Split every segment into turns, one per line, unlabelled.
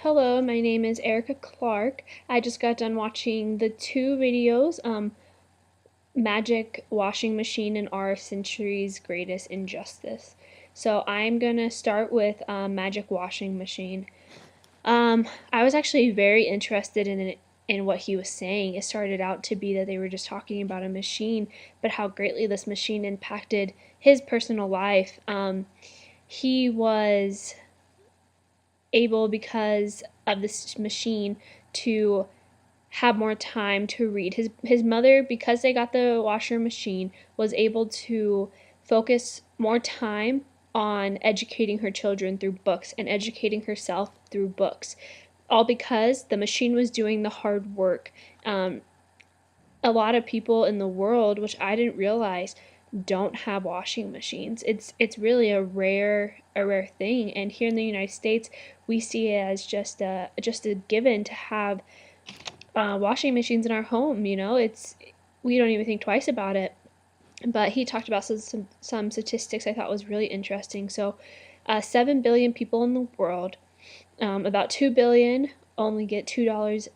Hello, my name is Erica Clark. I just got done watching the two videos, Magic Washing Machine and Our Century's Greatest Injustice. So I'm gonna start with Magic Washing Machine. I was actually very interested in what he was saying. It started out to be that they were just talking about a machine, but how greatly this machine impacted his personal life. He was able, because of this machine, to have more time to read. His mother, because they got the washer machine, was able to focus more time on educating her children through books and educating herself through books, all because the machine was doing the hard work. A lot of people in the world, which I didn't realize, don't have washing machines. It's really a rare thing, and here in the United States, we see it as just a given to have washing machines in our home. It's we don't even think twice about it. But he talked about some statistics I thought was really interesting. So, 7 billion people in the world, about 2 billion only get $2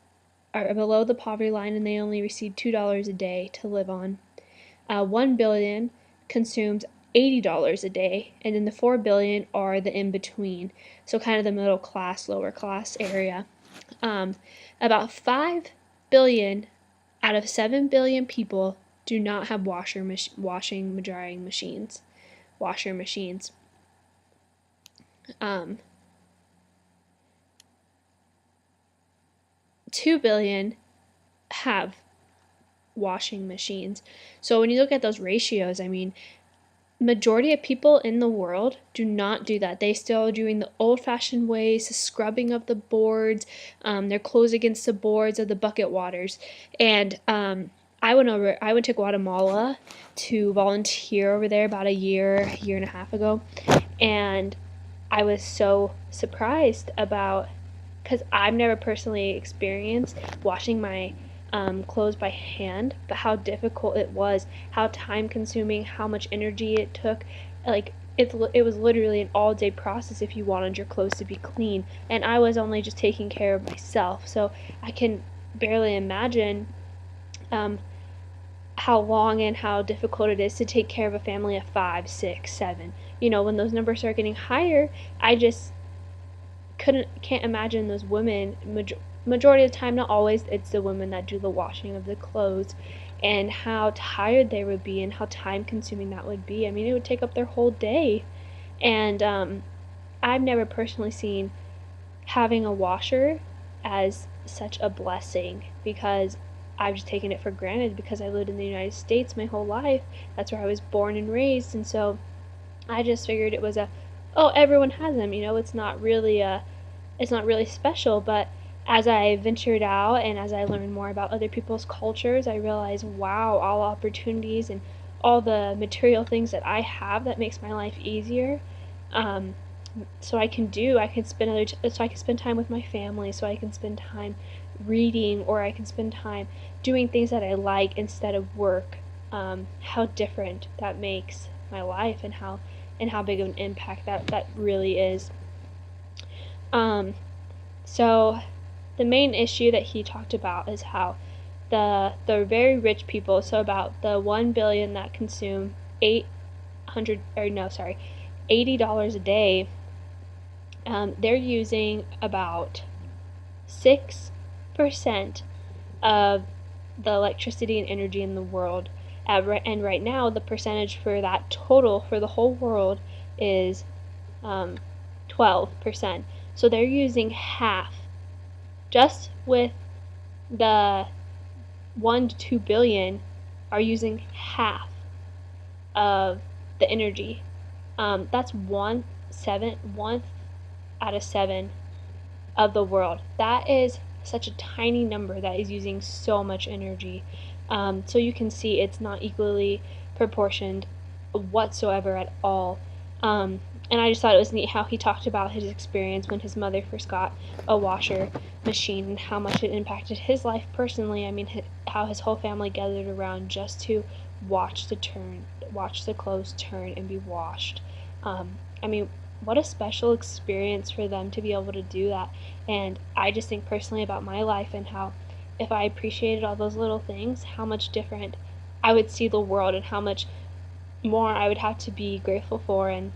are below the poverty line, and they only receive $2 a day to live on. 1 billion consumes $80 a day, and then the 4 billion are the in between, so kind of the middle class, lower class area. About 5 billion out of 7 billion people do not have washing drying machines, washer machines. 2 billion have washing machines. So when you look at those ratios, majority of people in the world do not do that. They still are doing the old-fashioned ways, the scrubbing of the boards, their clothes against the boards of the bucket waters. And I went to Guatemala to volunteer over there about a year and a half ago, and I was so surprised about, because I've never personally experienced washing my clothes by hand, but how difficult it was, how time consuming, how much energy it took. Like, it was literally an all day process if you wanted your clothes to be clean, and I was only just taking care of myself, so I can barely imagine how long and how difficult it is to take care of a family of 5, 6, 7. When those numbers start getting higher, I just can't imagine those women. Majority of the time, not always, it's the women that do the washing of the clothes, and how tired they would be and how time consuming that would be. It would take up their whole day. And I've never personally seen having a washer as such a blessing, because I've just taken it for granted because I lived in the United States my whole life. That's where I was born and raised, and so I just figured it was oh, everyone has them. It's not really special. But as I ventured out and as I learned more about other people's cultures, I realized, wow, all opportunities and all the material things that I have that makes my life easier. So I can spend time with my family, so I can spend time reading, or I can spend time doing things that I like instead of work. How different that makes my life, and how big of an impact that really is. So the main issue that he talked about is how the very rich people, so about the 1 billion that consume $80 a day, they're using about 6% of the electricity and energy in the world. And right now, the percentage for that total for the whole world is 12%. So they're using half. Just with the 1 to 2 billion are using half of the energy. That's one out of 7 of the world. That is such a tiny number that is using so much energy. So you can see it's not equally proportioned whatsoever at all. And I just thought it was neat how he talked about his experience when his mother first got a washer machine and how much it impacted his life personally. How his whole family gathered around just to watch the clothes turn and be washed. what a special experience for them to be able to do that. And I just think personally about my life and how if I appreciated all those little things, how much different I would see the world and how much more I would have to be grateful for, and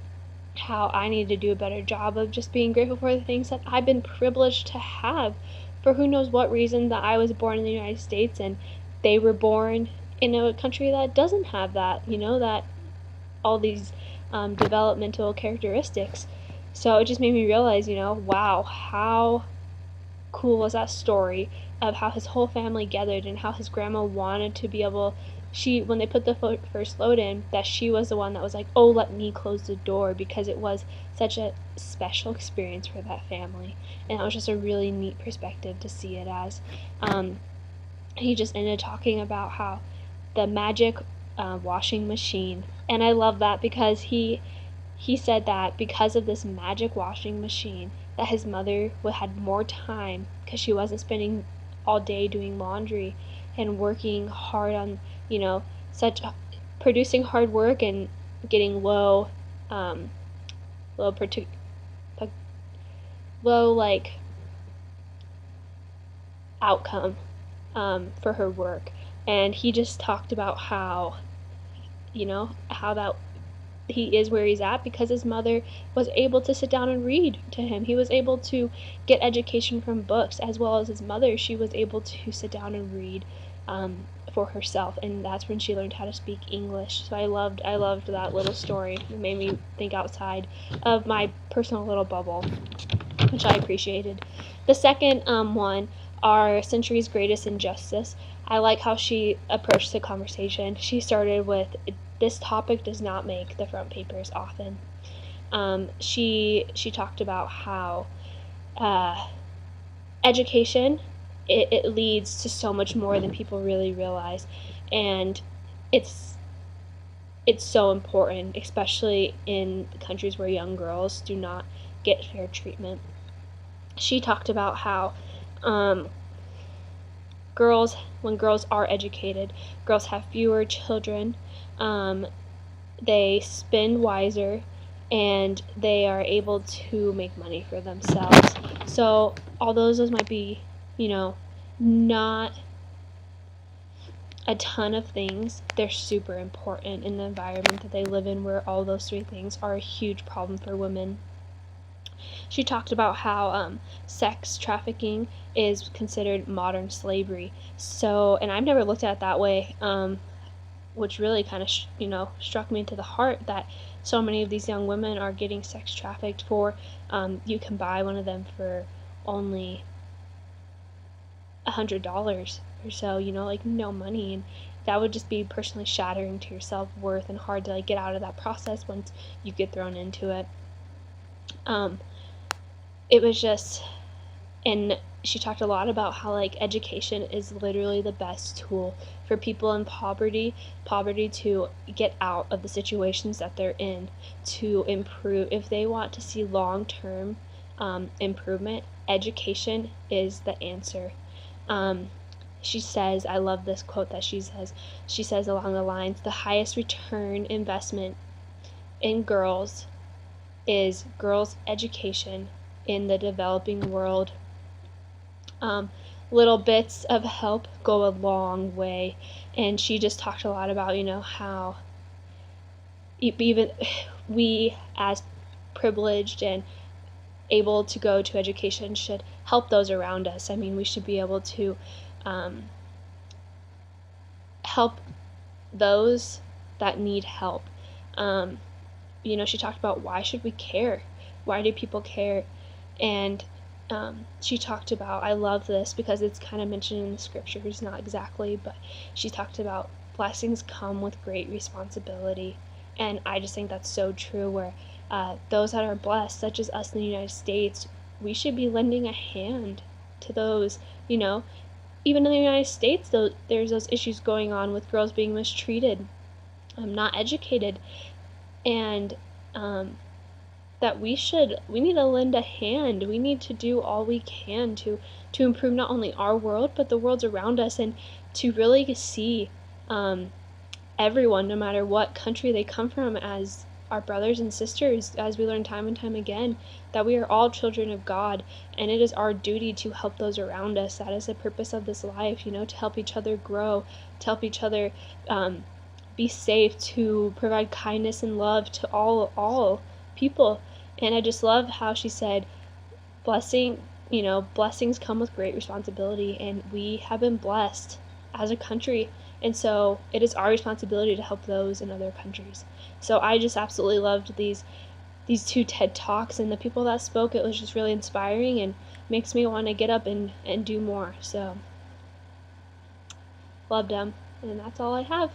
how I need to do a better job of just being grateful for the things that I've been privileged to have for who knows what reason, that I was born in the United States and they were born in a country that doesn't have that, that all these developmental characteristics. So it just made me realize, wow, how cool was that story of how his whole family gathered and how his grandma wanted to be able, when they put the first load in, that she was the one that was like, oh, let me close the door, because it was such a special experience for that family. And that was just a really neat perspective to see it as. He just ended talking about how the magic washing machine, and I love that because he said that because of this magic washing machine, that his mother had more time because she wasn't spending all day doing laundry and working hard on, such producing hard work and getting low, low low like outcome for her work. And he just talked about how, how that he is where he's at because his mother was able to sit down and read to him. He was able to get education from books, as well as his mother. She was able to sit down and read for herself, and that's when she learned how to speak English. So I loved that little story. It made me think outside of my personal little bubble, which I appreciated. The second one, our century's greatest injustice. I like how she approached the conversation. She started with, this topic does not make the front papers often. She talked about how education, it leads to so much more than people really realize, and it's so important, especially in countries where young girls do not get fair treatment. She talked about how when girls are educated, girls have fewer children, they spend wiser, and they are able to make money for themselves. So although those might be, not a ton of things, they're super important in the environment that they live in, where all those three things are a huge problem for women. She talked about how sex trafficking is considered modern slavery. So, and I've never looked at it that way, which really kind of, struck me to the heart, that so many of these young women are getting sex trafficked for, you can buy one of them for only $100 or so, like no money. And that would just be personally shattering to your self-worth and hard to get out of that process once you get thrown into it. It was just, and she talked a lot about how education is literally the best tool for people in poverty to get out of the situations that they're in, to improve. If they want to see long-term improvement, education is the answer. She says, I love this quote that she says along the lines, the highest return investment in girls is girls' education in the developing world. Little bits of help go a long way. And she just talked a lot about, how even we as privileged and able to go to education should help those around us. I mean, we should be able to help those that need help. She talked about, why should we care? Why do people care? And she talked about, I love this because it's kind of mentioned in the scriptures, not exactly, but she talked about blessings come with great responsibility. And I just think that's so true, where those that are blessed, such as us in the United States, we should be lending a hand to those, even in the United States, there's those issues going on with girls being mistreated, not educated, and that we need to lend a hand. We need to do all we can to improve not only our world, but the worlds around us, and to really see everyone, no matter what country they come from, as our brothers and sisters, as we learn time and time again, that we are all children of God, and it is our duty to help those around us. That is the purpose of this life, to help each other grow, to help each other be safe, to provide kindness and love to all people. And I just love how she said, blessings come with great responsibility, and we have been blessed as a country, and so it is our responsibility to help those in other countries. So I just absolutely loved these two TED Talks, and the people that spoke, it was just really inspiring and makes me want to get up and do more. So loved them, and that's all I have.